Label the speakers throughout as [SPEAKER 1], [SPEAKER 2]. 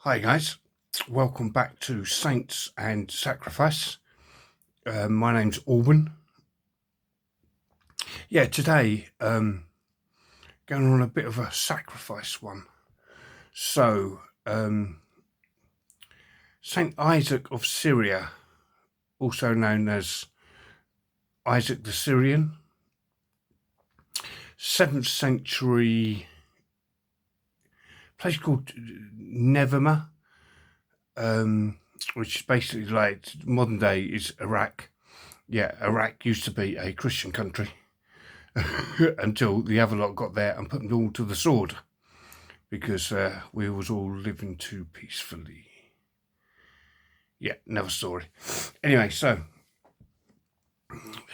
[SPEAKER 1] Hi guys, welcome back to Saints and Sacrifice. My name's Auburn. Yeah, today going on a bit of a sacrifice one. So Saint Isaac of Syria, also known as Issac the Syrian, 7th century place called Nevema, which is basically like modern day is Iraq. Yeah, Iraq used to be a Christian country until the other lot got there and put them all to the sword because we was all living too peacefully. Yeah, another story. Anyway, so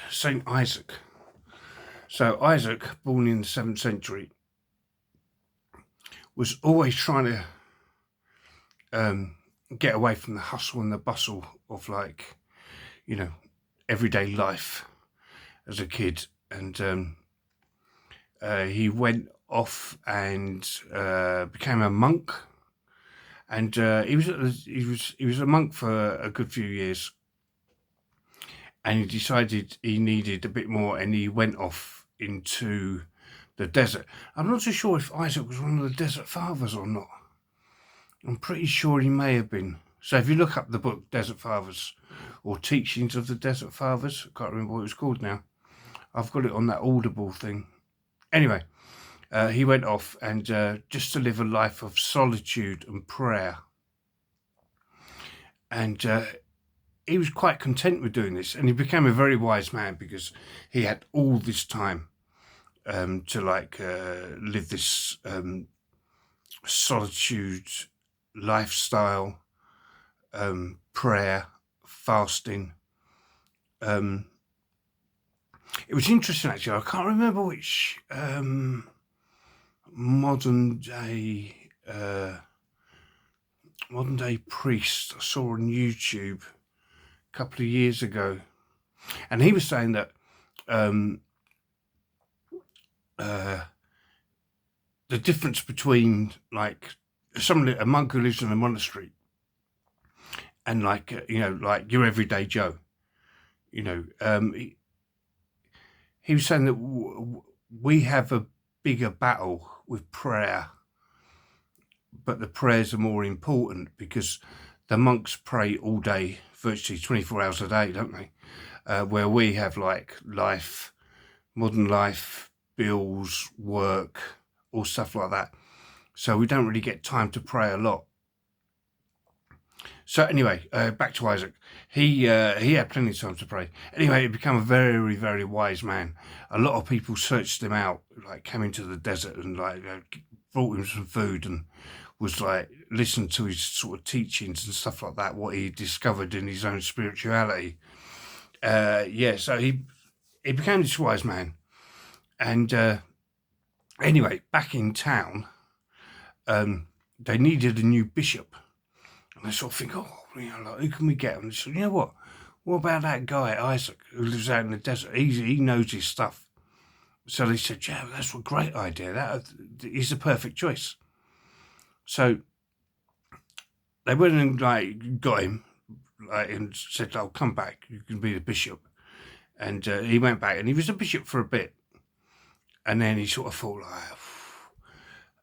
[SPEAKER 1] Saint Isaac. So Isaac, born in the 7th century, was always trying to get away from the hustle and the bustle of everyday life as a kid, and he went off and became a monk, and he was a monk for a good few years, and he decided he needed a bit more, and he went off into the desert. I'm not so sure if Isaac was one of the Desert Fathers or not. I'm pretty sure he may have been. So if you look up the book Desert Fathers or Teachings of the Desert Fathers, I can't remember what it was called now. I've got it on that Audible thing. Anyway, he went off and just to live a life of solitude and prayer. And he was quite content with doing this, and he became a very wise man because he had all this time to live this solitude lifestyle, prayer, fasting. It was interesting, actually. I can't remember which modern day priest I saw on YouTube a couple of years ago, and he was saying that the difference between a monk who lives in a monastery and your everyday Joe, he was saying that we have a bigger battle with prayer, but the prayers are more important because the monks pray all day, virtually 24 hours a day, don't they? Where we have life, modern life, bills, work, all stuff like that. So we don't really get time to pray a lot. So anyway, back to Isaac. He had plenty of time to pray. Anyway, he became a very, very wise man. A lot of people searched him out, came into the desert and brought him some food and was listened to his sort of teachings and stuff like that, what he discovered in his own spirituality. So he became this wise man. And anyway, back in town, they needed a new bishop. And they sort of think, who can we get? And they said, you know what? What about that guy, Isaac, who lives out in the desert? He knows his stuff. So they said, yeah, that's a great idea. He's the perfect choice. So they went and got him and said, "I'll come back. You can be the bishop." And he went back, and he was a bishop for a bit. And then he sort of thought,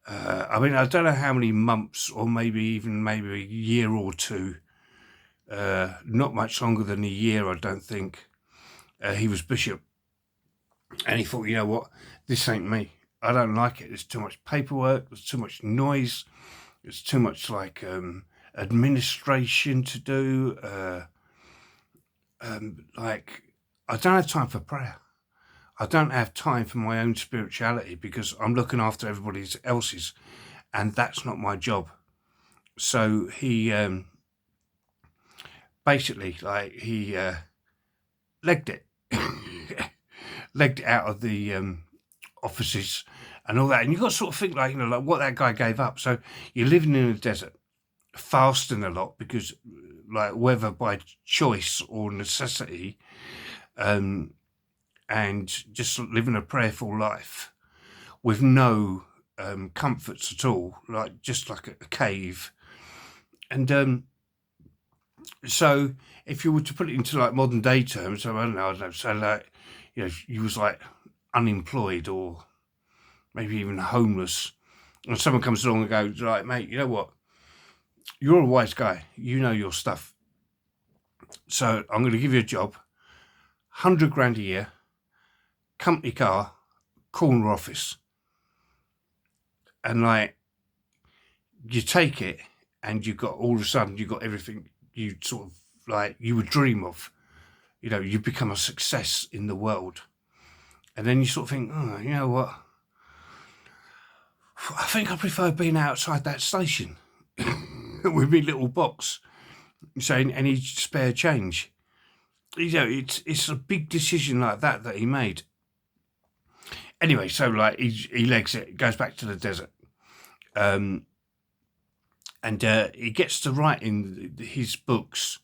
[SPEAKER 1] I don't know how many months, or maybe a year or two, not much longer than a year, I don't think, he was bishop. And he thought, you know what, this ain't me. I don't like it. There's too much paperwork. There's too much noise. There's too much administration to do. I don't have time for prayer. I don't have time for my own spirituality because I'm looking after everybody else's, and that's not my job. So he basically legged it, legged it out of the offices and all that. And you've got to sort of think what that guy gave up. So you're living in a desert, fasting a lot because whether by choice or necessity, and just living a prayerful life with no comforts at all, just like a cave, And so if you were to put it into like modern day terms, so I don't know, so like, you was like unemployed or maybe even homeless, and someone comes along and goes, right, mate, you know what? You're a wise guy. You know your stuff. So I'm going to give you a job, 100 grand a year, company car, corner office. And like, you take it and you've got all of a sudden, you've got everything you sort of like, you would dream of. You become a success in the world. And then you sort of think, oh, you know what? I think I prefer being outside that station with my little box saying any spare change. It's a big decision like that he made. Anyway, so like he legs it, goes back to the desert, and he gets to writing his books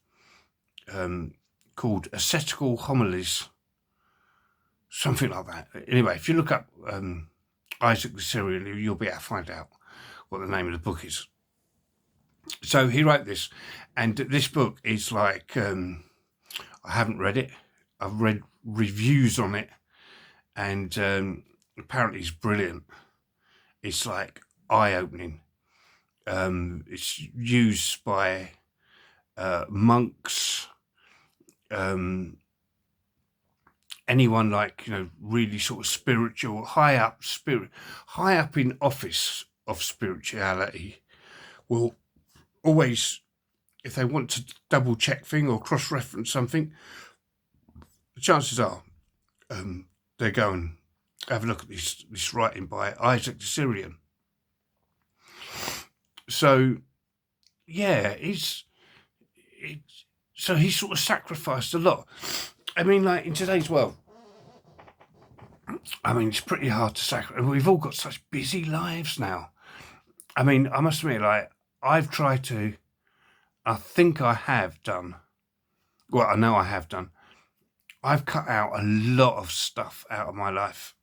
[SPEAKER 1] called Ascetical Homilies, something like that. Anyway, if you look up Issac the Syrian, you'll be able to find out what the name of the book is. So he wrote this, and this book is like, I haven't read it. I've read reviews on it, and apparently it's brilliant. It's like eye-opening. It's used by monks, anyone like, really sort of spiritual, high up in office of spirituality will always, if they want to double check thing or cross-reference something, the chances are they go and have a look at this writing by Issac the Syrian. So yeah, so he sort of sacrificed a lot. I mean, like in today's world, I mean, it's pretty hard to sacrifice. We've all got such busy lives now. I mean, I must admit, like, I've tried to, I think I have done, well, I know I have done, I've cut out a lot of stuff out of my life.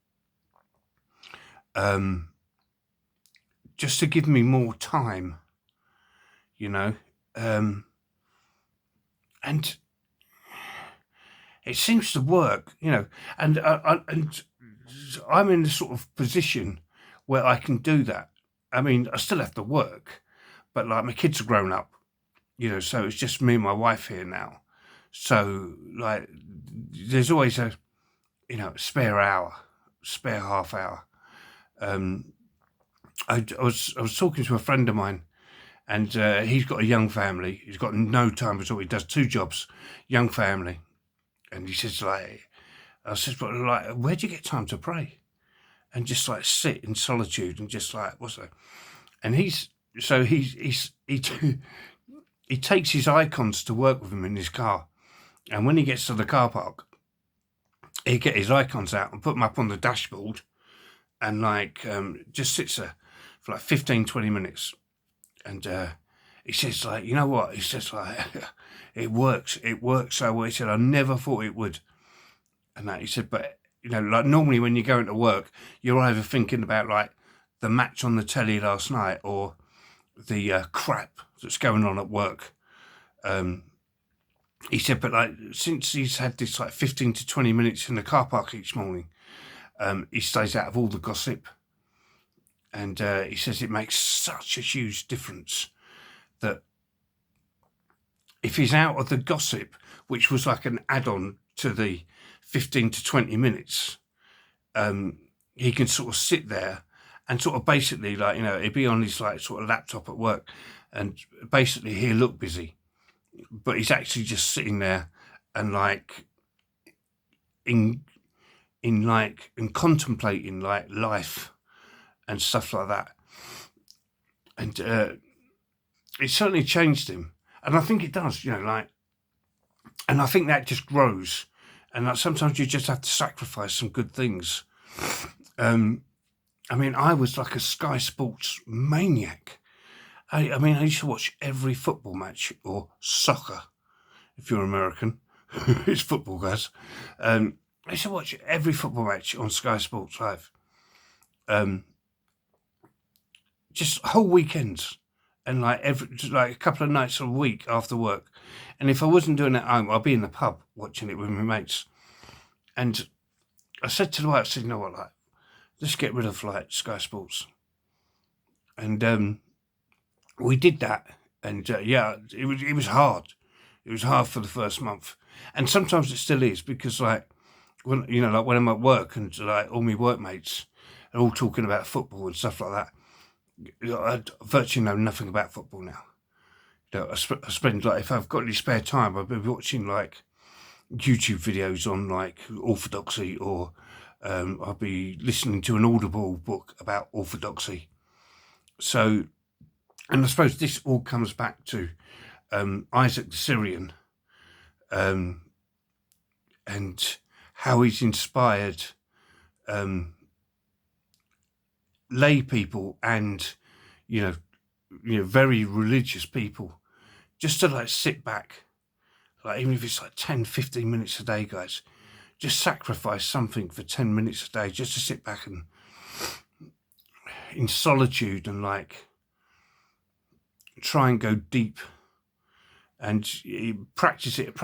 [SPEAKER 1] Just to give me more time, and it seems to work, and I'm in the sort of position where I can do that. I mean, I still have to work, but like my kids are grown up, so it's just me and my wife here now. So like, there's always a, spare hour, spare half hour. I was talking to a friend of mine, and he's got a young family. He's got no time at all. He does 2 jobs, young family, and he says like, I said, but like, where do you get time to pray? And just like sit in solitude and just like, what's that? And he takes his icons to work with him in his car, and when he gets to the car park, he get his icons out and put them up on the dashboard, and like just sits there for like 15-20 minutes, and he says like, you know what? He says like, it works so well. He said, I never thought it would, and that he said, but like normally when you're going to work, you're either thinking about like the match on the telly last night or the crap that's going on at work. He said, but like since he's had this like 15 to 20 minutes in the car park each morning, he stays out of all the gossip. And he says it makes such a huge difference that if he's out of the gossip, which was like an add-on to the 15 to 20 minutes, he can sort of sit there and sort of basically like, he'd be on his like sort of laptop at work, and basically he'll look busy, but he's actually just sitting there and like in contemplating like life and stuff like that. And it certainly changed him. And I think it does, and I think that just grows. And like sometimes you just have to sacrifice some good things. I mean, I was like a Sky Sports maniac. I mean, I used to watch every football match, or soccer, if you're American. It's football, guys. I used to watch every football match on Sky Sports Live. Just whole weekends. and like a couple of nights a week after work. And if I wasn't doing it at home, I'd be in the pub watching it with my mates. And I said to the wife, I said, you know what, like, let's get rid of like Sky Sports. And we did that. And yeah, it was hard. It was hard for the first month. And sometimes it still is, because like, when I'm at work and like all my workmates are all talking about football and stuff like that, I virtually know nothing about football now. I spend, like, if I've got any spare time, I've been watching like YouTube videos on like orthodoxy, or I'll be listening to an Audible book about orthodoxy. So, and I suppose this all comes back to Issac the Syrian, and how he's inspired lay people and very religious people just to like sit back, like even if it's like 10-15 minutes a day, guys, just sacrifice something for 10 minutes a day just to sit back and in solitude and like try and go deep and practice it.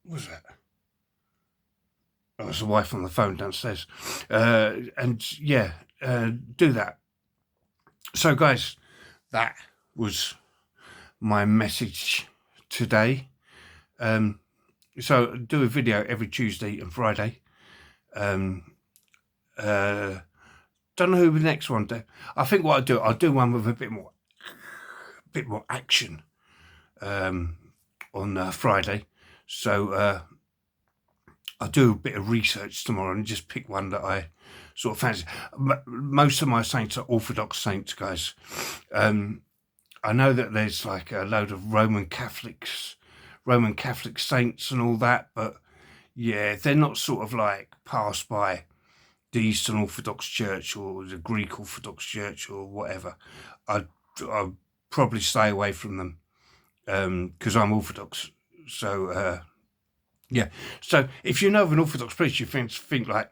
[SPEAKER 1] What was that? Oh, it's the wife on the phone downstairs. And yeah, do that. So guys, that was my message today. So I do a video every Tuesday and Friday. Don't know who the next one do. I think what I'll do one with a bit more action on Friday. So I'll do a bit of research tomorrow and just pick one that I sort of fancy. Most of my saints are Orthodox saints, guys. I know that there's like a load of Roman Catholic saints and all that, but yeah, they're not sort of like passed by the Eastern Orthodox Church or the Greek Orthodox Church or whatever. I'd probably stay away from them because I'm Orthodox. So yeah. So if you know of an Orthodox priest, you think like,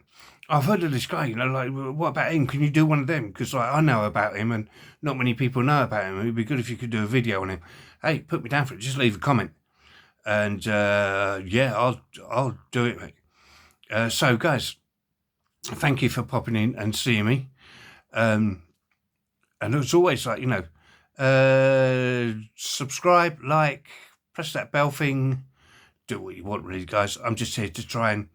[SPEAKER 1] I've heard of this guy, like, what about him? Can you do one of them? Because like, I know about him and not many people know about him. It'd be good if you could do a video on him. Hey, put me down for it. Just leave a comment. And yeah, I'll do it, mate. So guys, thank you for popping in and seeing me. And as always, like, subscribe, like, press that bell thing, do what you want, really, guys. I'm just here to try and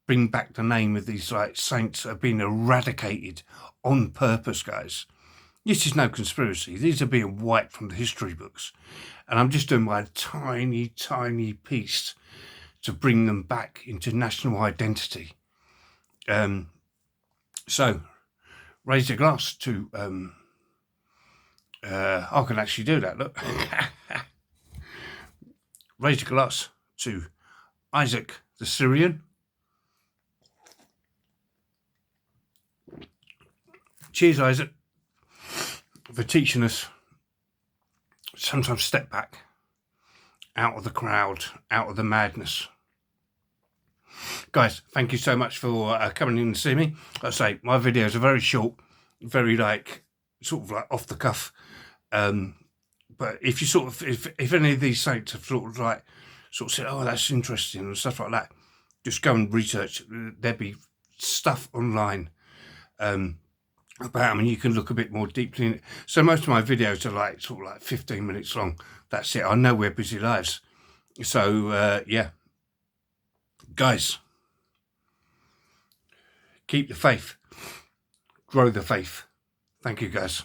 [SPEAKER 1] bring back the name of these like saints that have been eradicated on purpose, guys. This is no conspiracy. These are being wiped from the history books. And I'm just doing my tiny, tiny piece to bring them back into national identity. So, raise a glass to, I can actually do that, look. Raise a glass to Issac the Syrian. Cheers, Isaac, for teaching us sometimes step back, out of the crowd, out of the madness. Guys, thank you so much for coming in and seeing me. Like I say, my videos are very short, very like, sort of like off the cuff. But if you sort of, if any of these saints have sort of said, oh, that's interesting and stuff like that, just go and research. There'll be stuff online about them, and you can look a bit more deeply in it. So most of my videos are like sort of like 15 minutes long. That's it. I know we're busy lives. So yeah, guys, keep the faith, grow the faith. Thank you, guys.